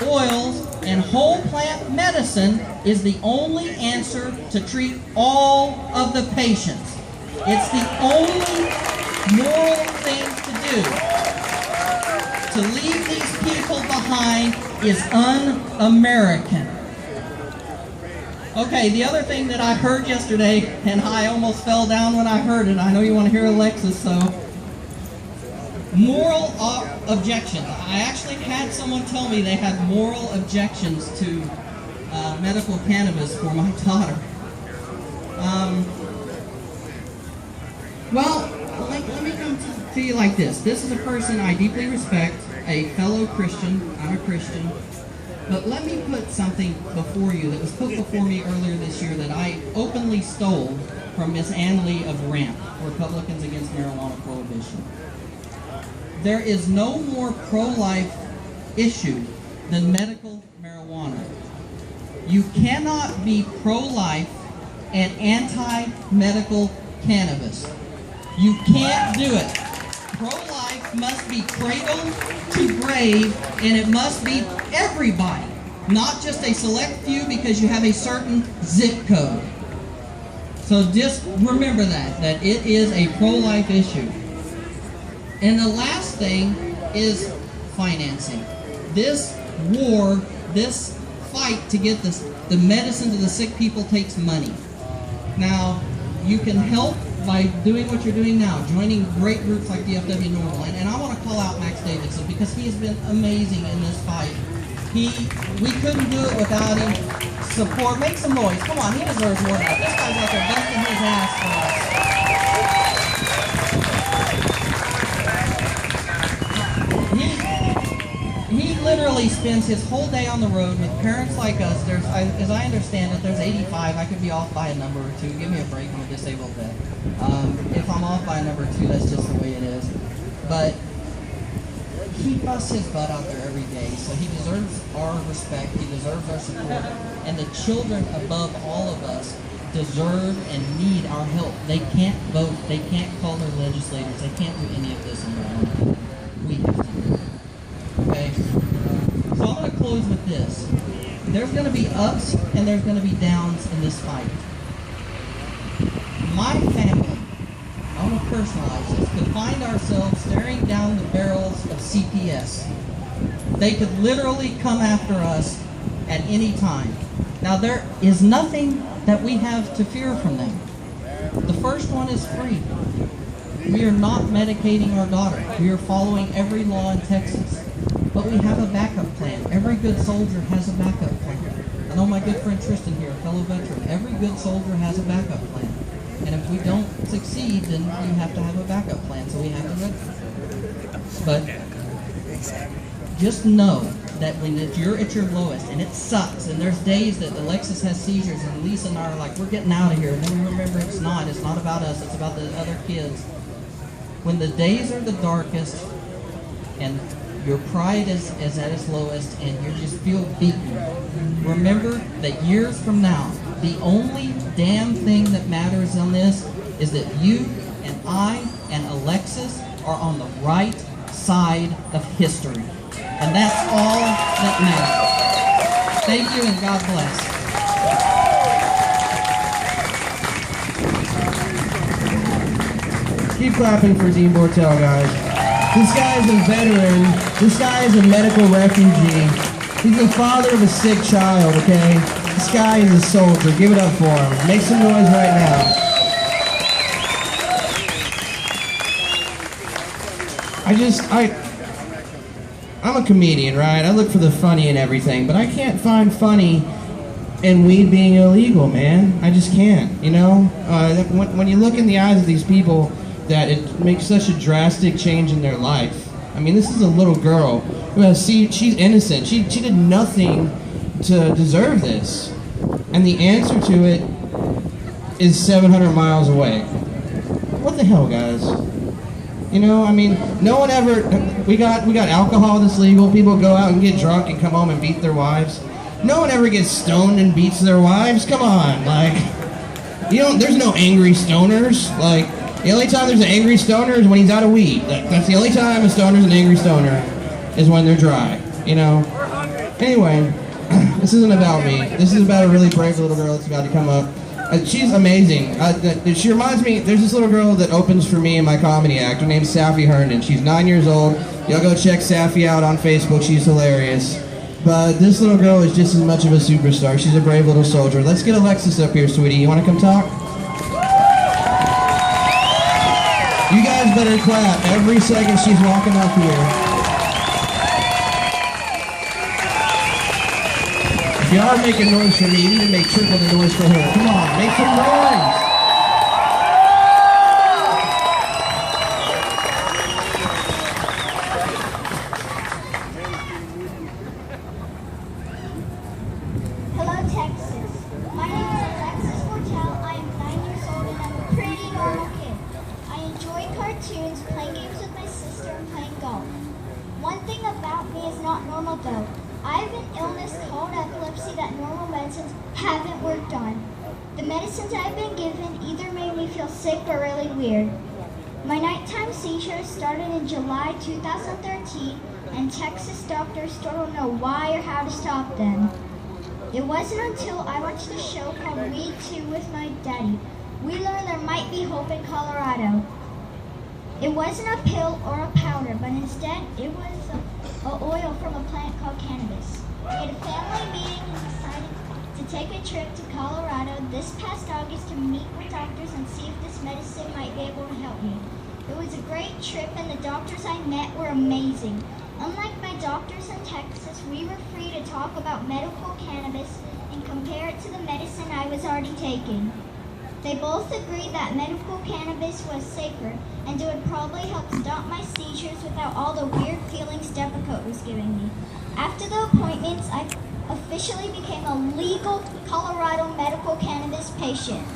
oils, and whole plant medicine is the only answer to treat all of the patients. It's the only moral thing to do. To leave these people behind is un-American. Okay, the other thing that I heard yesterday, and I almost fell down when I heard it. I know you want to hear Alexis, so. Moral objections. I actually had someone tell me they had moral objections to medical cannabis for my daughter. Well, let me come to you like this. This is a person I deeply respect, a fellow Christian. I'm a Christian. But let me put something before you that was put before me earlier this year that I openly stole from Miss Ann Lee of RAMP, Republicans Against Marijuana Prohibition. There is no more pro-life issue than medical marijuana. You cannot be pro-life and anti-medical cannabis. You can't do it. Pro-life must be cradle to grave, and it must be everybody, not just a select few because you have a certain zip code. So just remember that it is a pro-life issue. And the last thing is financing. This war, this fight to get the medicine to the sick people takes money. Now, you can help by doing what you're doing now, joining great groups like the FW NORML. And I want to call out Max Davidson because he has been amazing in this fight. We couldn't do it without him. Support, make some noise. Come on, he deserves more than that. This guy's out there busting his ass for us. He literally spends his whole day on the road with parents like us. As I understand it, there's 85. I could be off by a number or two. Give me a break, I'm a disabled vet. If I'm off by a number or two, that's just the way it is. But he busts his butt out there every day, so he deserves our respect, he deserves our support, and the children above all of us deserve and need our help. They can't vote, they can't call their legislators, they can't do any of this on their own. We have to do it. Okay? So I'm going to close with this. There's going to be ups and there's going to be downs in this fight. My family, I want to personalize this, could find ourselves staring down the barrels of CPS. They could literally come after us at any time. Now there is nothing that we have to fear from them. The first one is free. We are not medicating our daughter. We are following every law in Texas. But we have a backup plan. Every good soldier has a backup plan. I know my good friend Tristan here, a fellow veteran. Every good soldier has a backup plan. And if we don't succeed, then you have to have a backup plan, so we have to register. But just know that when you're at your lowest, and it sucks, and there's days that Alexis has seizures, and Lisa and I are like, we're getting out of here, and then we remember it's not about us, it's about the other kids. When the days are the darkest, and your pride is at its lowest, and you just feel beaten, remember that years from now, the only damn thing that matters on this is that you and I and Alexis are on the right side of history. And that's all that matters. Thank you and God bless. Keep clapping for Dean Bortel, guys. This guy is a veteran. This guy is a medical refugee. He's the father of a sick child, okay? This guy is a soldier. Give it up for him. Make some noise right now. I'm a comedian, right? I look for the funny in everything, but I can't find funny in weed being illegal, man. I just can't, you know? When you look in the eyes of these people that it makes such a drastic change in their life. I mean, this is a little girl who has, she's innocent. She did nothing to deserve this. And the answer to it is 700 miles away. What the hell, guys? You know, I mean, no one ever, we got alcohol that's legal. People go out and get drunk and come home and beat their wives. No one ever gets stoned and beats their wives. Come on, like, there's no angry stoners. Like, the only time there's an angry stoner is when he's out of weed. That's the only time a stoner's an angry stoner, is when they're dry, you know? Anyway, this isn't about me. This is about a really brave little girl that's about to come up. She's amazing. She reminds me, there's this little girl that opens for me in my comedy act. Her name's Safi Herndon. She's 9 years old. Y'all go check Safi out on Facebook. She's hilarious. But this little girl is just as much of a superstar. She's a brave little soldier. Let's get Alexis up here, sweetie. You want to come talk? You guys better clap every second she's walking up here. If y'all are making noise for me, you need to make triple the noise for her. Come on, make some noise! Hello, Texas. My name is Alexis Fortel. I am 9 years old and I'm a pretty normal kid. I enjoy cartoons, playing games with my sister, and playing golf. One thing about me is not normal though. I have an illness called epilepsy that normal medicines haven't worked on. The medicines I've been given either made me feel sick or really weird. My nighttime seizures started in July 2013, and Texas doctors still don't know why or how to stop them. It wasn't until I watched a show called Weed 2 with my daddy we learned there might be hope in Colorado. It wasn't a pill or a powder, but instead it was an oil from a plant called cannabis. We had a family meeting and decided to take a trip to Colorado this past August to meet with doctors and see if this medicine might be able to help me. It was a great trip and the doctors I met were amazing. Unlike my doctors in Texas, we were free to talk about medical cannabis and compare it to the medicine I was already taking. They both agreed that medical cannabis was safer and it would probably help stop my seizures without all the weird feelings Depakote was giving me. After the appointments, I officially became a legal Colorado medical cannabis patient.